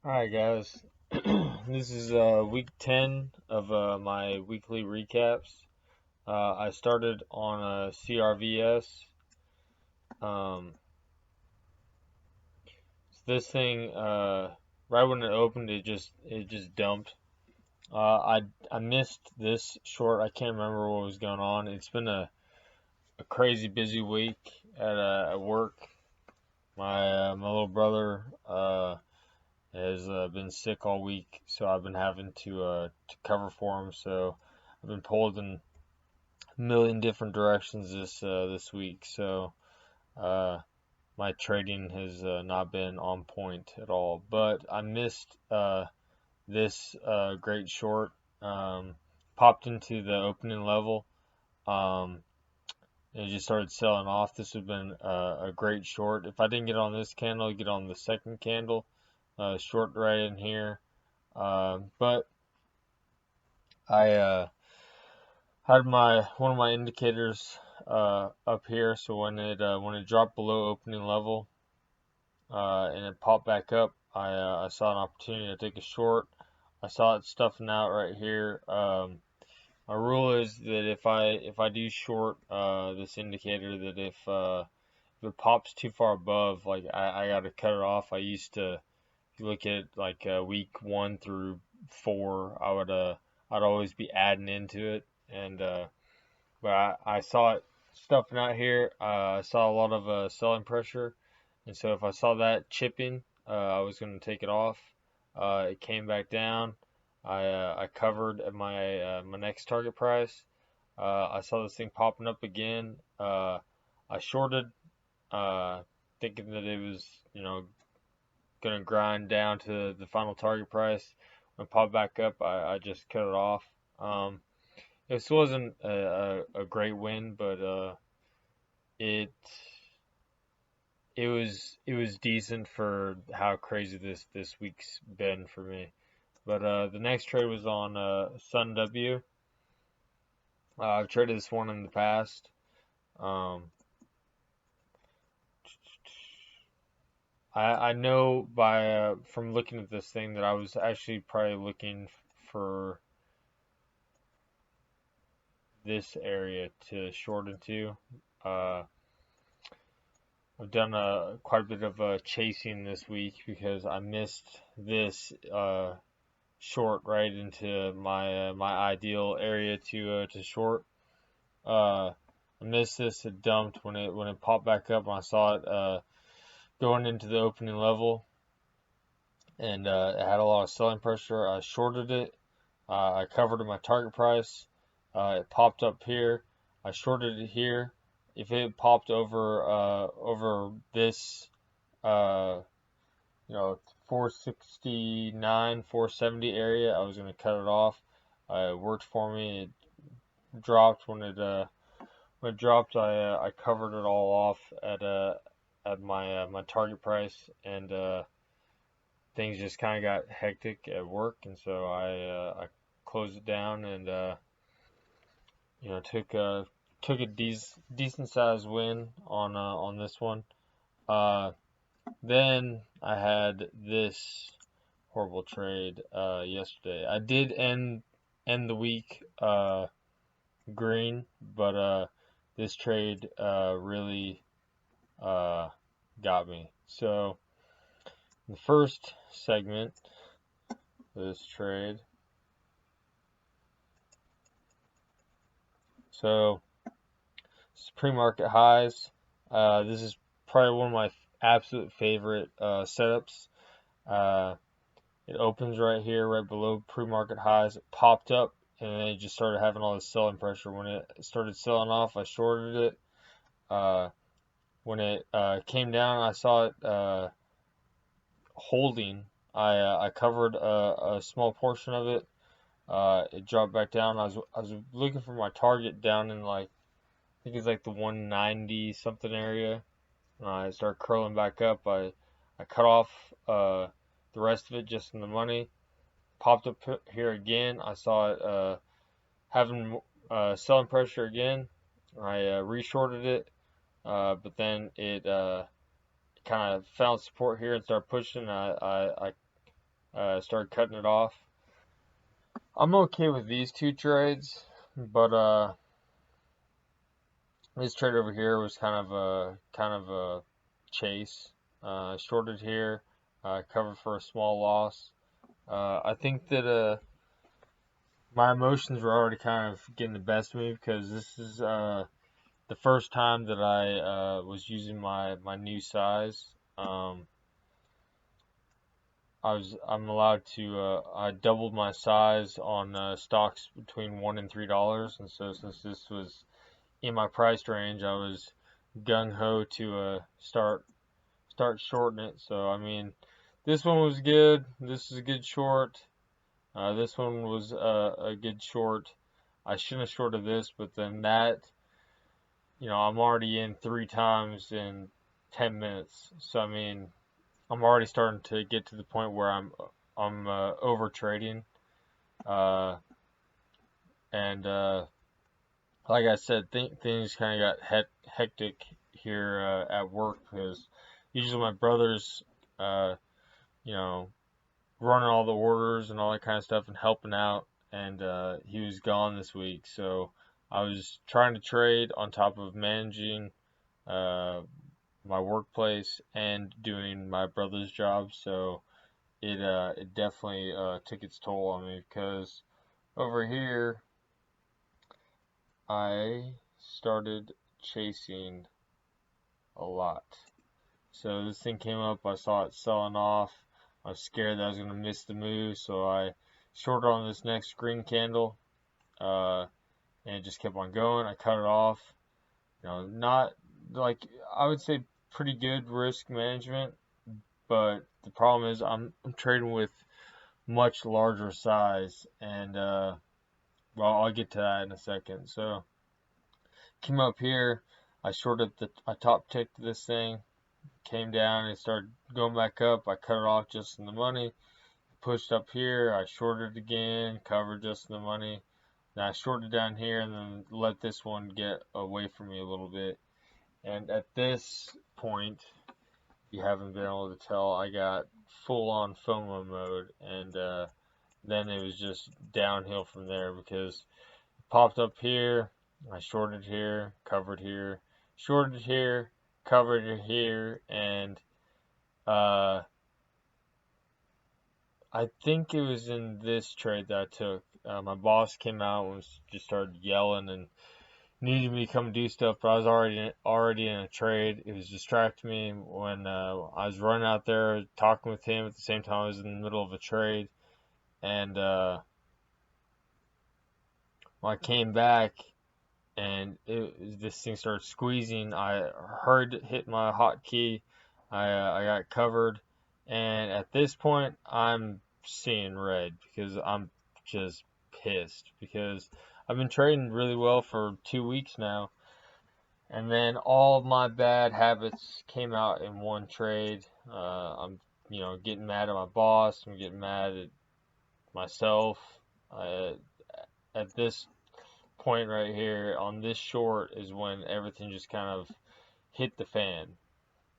Alright guys, this is week 10 of my weekly recaps. I started on CRVS. Um, this thing, right when it opened, it just dumped. I missed this short. I can't remember what was going on. It's been a crazy busy week at work. My little brother has been sick all week, so I've been having to cover for him. So I've been pulled in a million different directions this week. So uh, my trading has not been on point at all. But I missed this great short. Um, Popped into the opening level. Um, and it just started selling off. This would have been a great short. If I didn't get on this candle, I'd get on the second candle. Short right in here. But I had my one of my indicators up here, so when it dropped below opening level and it popped back up, I saw an opportunity to take a short. I saw it stuffing out right here. My rule is that if I do short this indicator, that if it pops too far above, like I got to cut it off. I used to, if you look at like week 1 through 4, I'd always be adding into it, and but I saw it stuffing out here. I saw a lot of selling pressure, and so if I saw that chipping, I was going to take it off. It came back down. I covered at my next target price. I saw this thing popping up again. I shorted, thinking that it was gonna grind down to the final target price. When it popped back up, I just cut it off. This wasn't a great win, but it it was decent for how crazy this week's been for me. But the next trade was on Sun W. I've traded this one in the past. Um, I know by from looking at this thing that I was actually probably looking for this area to short into. Uh, I've done quite a bit of chasing this week because I missed this short right into my ideal area to short. I missed this. It dumped when it popped back up, and I saw it going into the opening level, and it had a lot of selling pressure. I shorted it. I covered at my target price. It popped up here. I shorted it here. If it popped over this uh, 469, 470 area, I was gonna cut it off. It worked for me. It dropped when it dropped. I covered it all off at my target price, and things just kind of got hectic at work, and so I closed it down and took a decent sized win on this one. Uh, then I had this horrible trade yesterday. I did end the week green, but this trade really uh, got me. So the first segment of this trade. So it's pre-market highs. This is probably one of my absolute favorite setups. Uh, it opens right here, right below pre-market highs. It popped up, and then it just started having all this selling pressure. When it started selling off, I shorted it. Uh, when it came down, I saw it holding. I covered a small portion of it. It dropped back down. I was looking for my target down in like I think it's like the 190 something area. I started curling back up. I cut off the rest of it just in the money. Popped up here again. I saw it having selling pressure again. I reshorted it, but then it kind of found support here and started pushing. I start cutting it off. I'm okay with these two trades, but this trade over here was kind of a chase. Shorted here, covered for a small loss. I think that my emotions were already kind of getting the best of me because this is the first time that I was using my new size. Um, I'm allowed to I doubled my size on stocks between $1 and $3, and so since this was in my price range, I was gung ho to start shorting it. So I mean, this one was good. This is a good short. This one was a good short. I shouldn't have shorted this, but then that, I'm already in 3 times in 10 minutes. So I mean, I'm already starting to get to the point where I'm over trading, uh, and like I said, things kind of got hectic here at work because usually my brother's, uh, you know, running all the orders and all that kind of stuff and helping out, and he was gone this week, so I was trying to trade on top of managing uh, my workplace and doing my brother's job, so it definitely took its toll on me because over here I started chasing a lot. So this thing came up, I saw it selling off. I was scared that I was gonna miss the move, so I shorted on this next green candle, uh, and it just kept on going. I cut it off. Not like I would say pretty good risk management, but the problem is I'm trading with much larger size, and well, I'll get to that in a second. So came up here, I top ticked this thing, came down and started going back up. I cut it off just in the money. Pushed up here, I shorted again, covered just in the money. Then I shorted down here and then let this one get away from me a little bit. And at this point, you haven't been able to tell, I got full on FOMO mode, and then it was just downhill from there because it popped up here, I shorted here, covered here, shorted here, covered here, and uh, I think it was in this trade that I took. My boss came out and just started yelling and needed me to come do stuff, but I was already in a trade. It was distracting me when I was running out there talking with him at the same time I was in the middle of a trade, and when I came back and this thing started squeezing, I heard it hit my hotkey. I got covered, and at this point, I'm seeing red because I'm just pissed because I've been trading really well for 2 weeks now, and then all of my bad habits came out in one trade. I'm, getting mad at my boss. I'm getting mad at myself. Uh, at this point right here on this short is when everything just kind of hit the fan.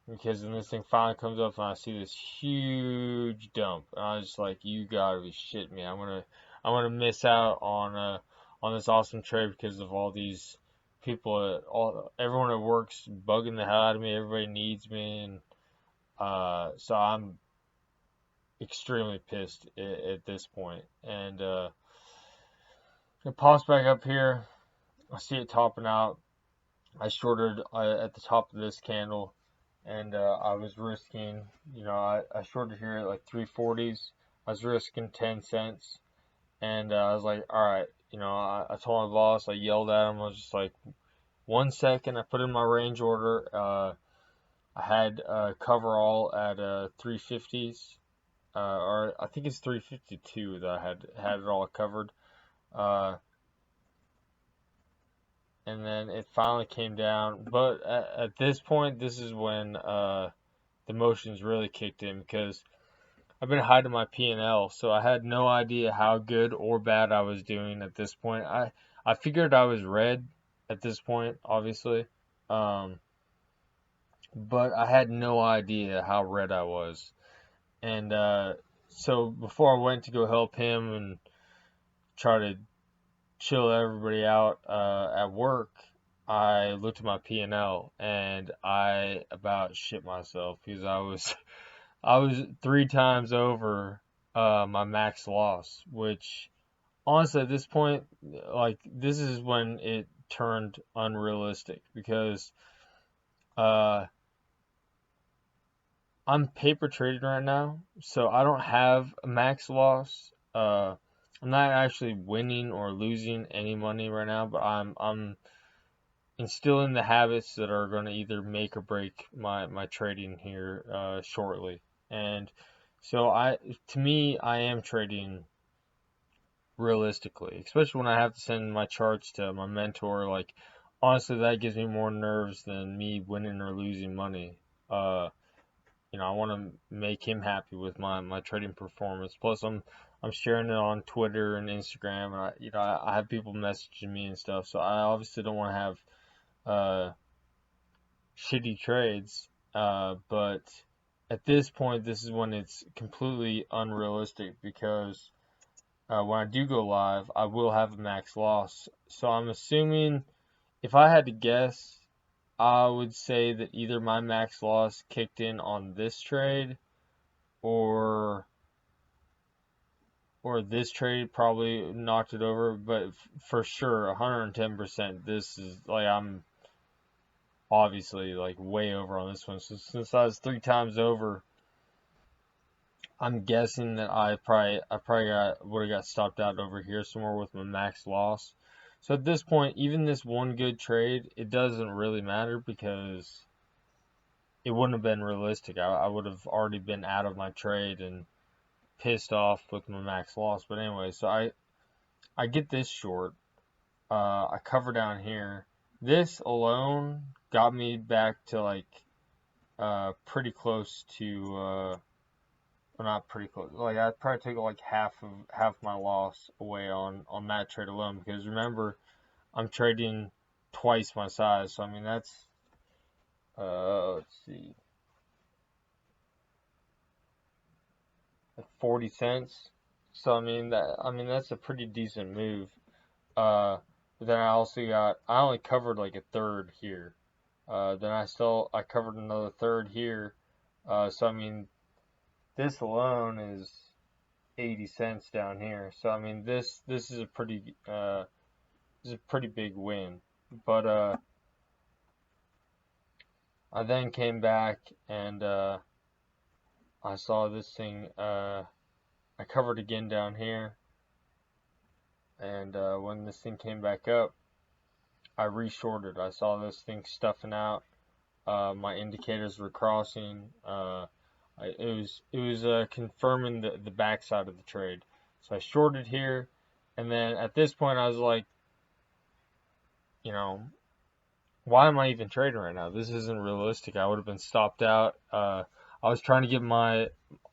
Because then this thing finally comes up and I see this huge dump, and I was just like, "You gotta be shitting me! I'm gonna miss out on this awesome trade because of all these people, everyone at work's bugging the hell out of me. Everybody needs me, and so I'm extremely pissed at this point. And it pops back up here. I see it topping out. I shorted at the top of this candle, and I was risking, I shorted here at like 340s. I was risking 10 cents, and I was like, all right, I told my boss, I yelled at him, I was just like, 1 second, I put in my range order. I had cover all at 350s, or I think it's 352 that I had it all covered. Uh, and then it finally came down. But at this point, this is when the motions really kicked in because I've been hiding my P&L, so I had no idea how good or bad I was doing at this point. I figured I was red at this point, obviously, um, but I had no idea how red I was, and so before I went to go help him and try to chill everybody out at work, I looked at my P&L and I about shit myself because I was 3 times over my max loss, which honestly at this point, like this is when it turned unrealistic because uh, I'm paper trading right now, so I don't have a max loss. I'm not actually winning or losing any money right now, but I'm instilling the habits that are going to either make or break my trading here shortly. And so to me, I am trading realistically, especially when I have to send my charts to my mentor. Like, honestly, that gives me more nerves than me winning or losing money. Uh, I want to make him happy with my trading performance. Plus, I'm sharing it on Twitter and Instagram, and I have people messaging me and stuff. So I obviously don't want to have shitty trades. But at this point, this is when it's completely unrealistic because when I do go live, I will have a max loss. So I'm assuming if I had to guess, I would say that either my max loss kicked in on this trade or this trade probably knocked it over, but for sure 110% this is like I'm obviously like way over on this one. So since I was 3 times over, I'm guessing that I probably would have got stopped out over here somewhere with my max loss. So at this point, even this one good trade, it doesn't really matter because it wouldn't have been realistic. I would have already been out of my trade and pissed off with my max loss. But anyway, so I get this short. I cover down here. This alone got me back to like pretty close to well, not pretty close. Like I probably took like half my loss away on that trade alone because remember I'm trading twice my size. So I mean that's let's see, like 40 cents. So I mean that's a pretty decent move. But then I only covered like a third here. Then I covered another third here. So I mean this alone is 80 cents down here. So I mean this is a pretty big win. But I then came back and I saw this thing. I covered again down here, and when this thing came back up, I reshorted. I saw this thing stuffing out. My indicators were crossing. It was confirming the backside of the trade. So I shorted here, and then at this point I was like, you know, why am I even trading right now? This isn't realistic. I would have been stopped out. I was trying to get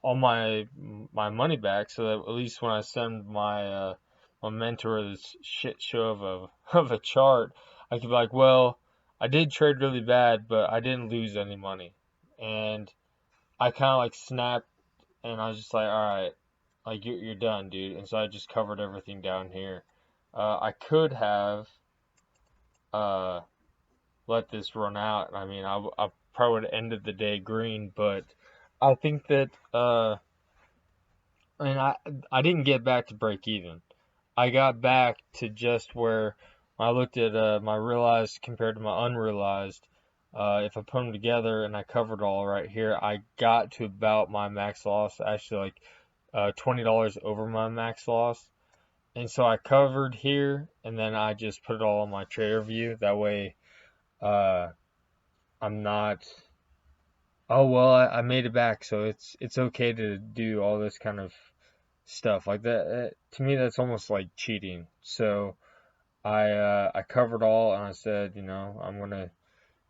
all my money back so that at least when I send my mentor this shit show of a of a chart, I could be like, well, I did trade really bad, but I didn't lose any money, and I kind of like snapped, and I was just like, all right, like you're done, dude. And so I just covered everything down here. I could have uh let this run out. I mean, I probably would have ended the day green, but I think that I mean, I didn't get back to break even. I got back to just where I looked at my realized compared to my unrealized. If I put them together and I covered all right here, I got to about my max loss, actually like $20 over my max loss. And so I covered here, and then I just put it all on my trader view. That way, uh, I'm not. Oh well, I made it back, so it's okay to do all this kind of stuff like that. To me, that's almost like cheating. So I covered all, and I said, I'm gonna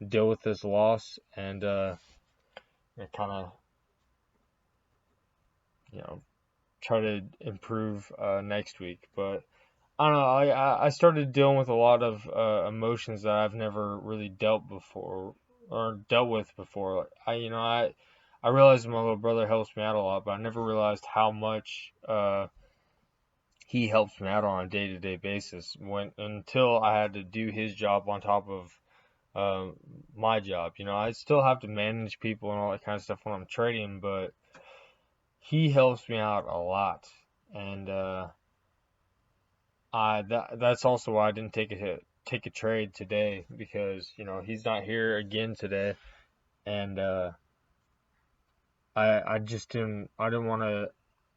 deal with this loss and kind of you know try to improve next week. But I don't know. I started dealing with a lot of emotions that I've never really dealt with before. Like, I I realized my little brother helps me out a lot, but I never realized how much he helps me out on a day-to-day basis when until I had to do his job on top of uh, my job. You know, I still have to manage people and all that kind of stuff when I'm trading, but he helps me out a lot, and that's also why I didn't take a trade today because you know he's not here again today, and I just didn't want to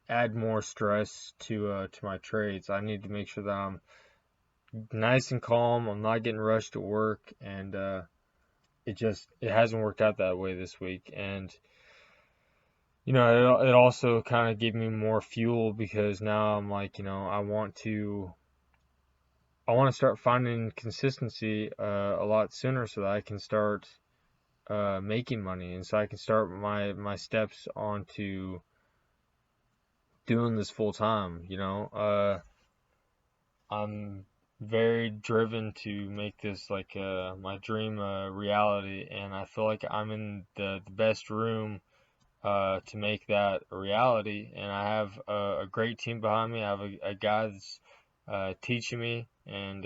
add more stress to my trades. I need to make sure that I'm nice and calm. I'm not getting rushed to work, and it hasn't worked out that way this week. And you know, it also kind of gave me more fuel because now I'm like, you know, I want to start finding consistency a lot sooner so that I can start making money, and so I can start my steps onto doing this full time. You know, I'm very driven to make this like my dream reality, and I feel like I'm in the best room to make that a reality. And I have a great team behind me. I have a guy that's teaching me, and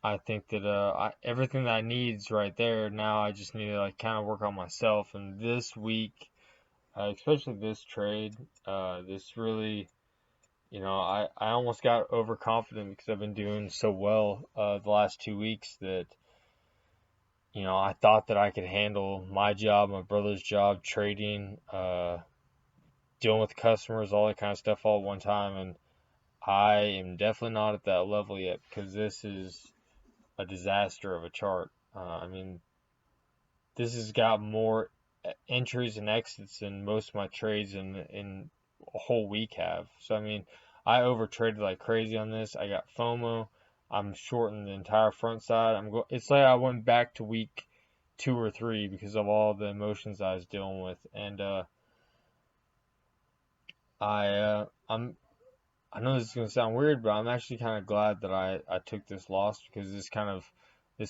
I think that everything that I need is right there. Now I just need to like kind of work on myself. And this week, especially this trade, this really, you know, I almost got overconfident because I've been doing so well the last 2 weeks that, you know, I thought that I could handle my job, my brother's job, trading, dealing with customers, all that kind of stuff all at one time. And I am definitely not at that level yet because this is a disaster of a chart. I mean, this has got more entries and exits than most of my trades in a whole week have. So I mean, I over traded like crazy on this. I got FOMO. I'm shorting the entire front side. It's like I went back to week 2 or 3 because of all the emotions I was dealing with, and I know this is gonna sound weird, but I'm actually kind of glad that I took this loss because this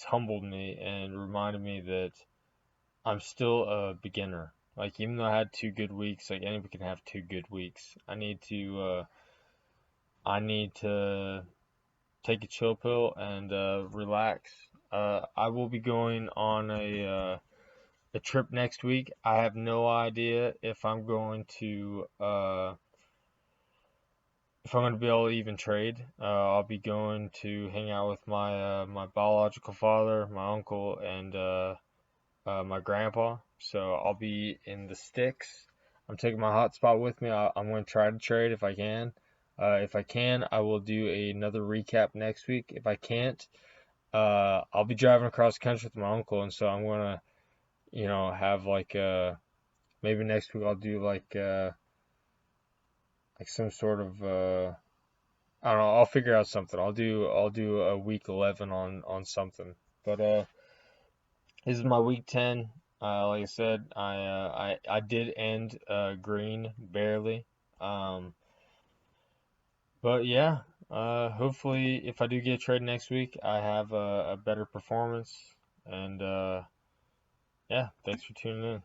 humbled me and reminded me that I'm still a beginner. Like even though I had 2 good weeks, like anybody can have 2 good weeks. I need to take a chill pill and relax. I will be going on a trip next week. I have no idea if I'm going to be able to even trade. I'll be going to hang out with my biological father, my uncle, and my grandpa. So I'll be in the sticks. I'm taking my hotspot with me. I'm going to try to trade if I can. If I can, I will do another recap next week. If I can't, I'll be driving across the country with my uncle, and so I'm going to, you know, have like maybe next week I'll do like some sort of I don't know. I'll figure out something. I'll do a week 11 on something. But this is my week 10. Like I said, I did end green barely. Um, but yeah, hopefully if I do get a trade next week, I have a better performance. And yeah, thanks for tuning in.